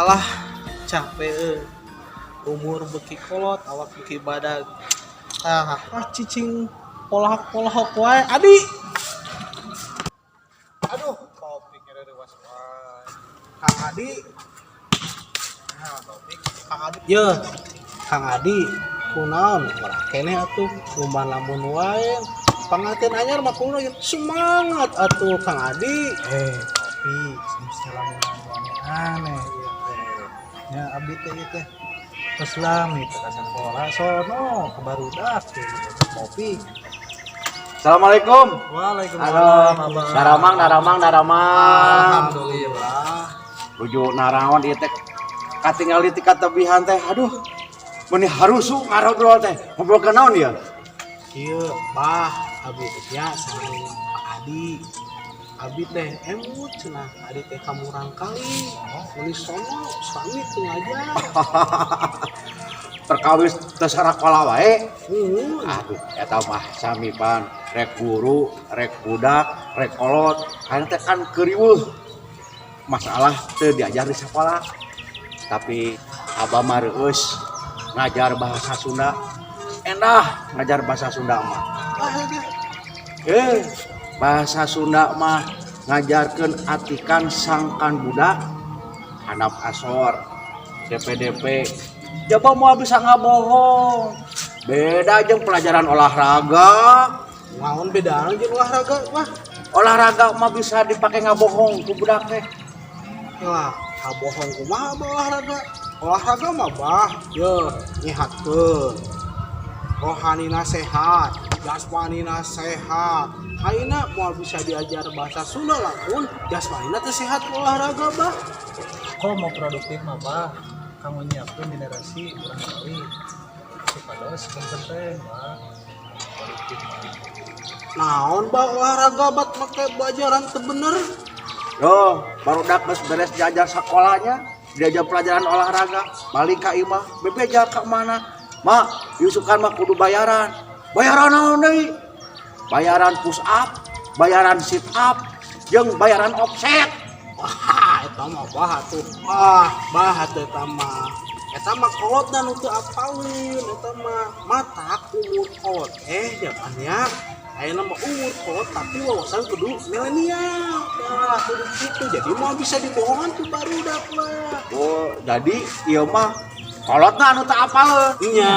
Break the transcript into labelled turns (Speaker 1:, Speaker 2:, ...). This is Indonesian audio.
Speaker 1: alah capek umur beki kolot awak beki badag cicing polahok wae adi
Speaker 2: Aduh, topiknya dari was-was.
Speaker 1: Kang Adi
Speaker 2: Nah, topik.
Speaker 1: ye Kang Adi kunaon urang keneh atuh lumban lamun wae panganten anyar mah kuno semangat atuh Kang Adi
Speaker 2: Tapi salah aneh ieu teh. Nya abdi teh ieu teh Islami teh ka sekolah sono ke barudak teh kopi.
Speaker 3: Assalamualaikum.
Speaker 1: Waalaikumsalam
Speaker 3: Halo. Daramang.
Speaker 1: Alhamdulillah
Speaker 3: Rujuk naraon ieu teh katinggal di tingkat tebihan teh. Aduh. Meni harusu ngarobrol teh. Ngobrol ke naon ieu?
Speaker 1: ieu bah abi nya sama Pak Adi abi teh emut cenah Adi teh kamu rangkali nulis sono suami teu ngajar
Speaker 3: Perkawis teu sarakola wae.
Speaker 1: Aduh,
Speaker 3: Eta mah sami pan rek guru, rek budak, rek kolot. Anu teh kan keriweuh. Masalah teu diajar di sekolah. Tapi abah mah reueus ngajar bahasa Sunda. Endah ngajar bahasa Sunda mah. Bahasa Sunda mah ngajarkeun atikan sangkan budak, handap asor, DP-DP. Coba mau bisa ngabohong. Beda jeung pelajaran olahraga.
Speaker 1: naon bedana jeung olahraga mah?
Speaker 3: Olahraga mah bisa dipakai ngabohong ku budak teh.
Speaker 1: Lah, kabohong kumaha bah olahraga? Olahraga mah bah, nyehatkeun. Rohanina sehat, jasmanina sehat. Ayeuna moal bisa diajar bahasa Sunda lamun jasmanina teh sehat ku olahraga bah.
Speaker 2: Kalau mau produktif mah bah, kamu nyiapkeun generasi urang kali. Supados penting bah. Produktif mah.
Speaker 1: Naon bah olahraga bat make pelajaran teu bener?
Speaker 3: Yo, barudak geus beres diajar sekolahnya, diajar pelajaran olahraga, balik ka imah, bebeja ka mana? Mak, yusukan mah kudu bayaran. Bayaran naon deui? Bayaran push up, bayaran sit up, jeung bayaran offset.
Speaker 1: Wah, eta mah bah atuh. Bah atuh eta mah. Eta mah kolotna nu teu apalin, eta mah matak umur kolot jamannya. Ayeuna mah umur kolot tapi wawasan kudu milenial. Nah, kudu kitu. Jadi mau bisa dibohongan tuh barudak lah.
Speaker 3: Oh, jadi ieu mah kolotna anu teu apaleun.
Speaker 1: Nya,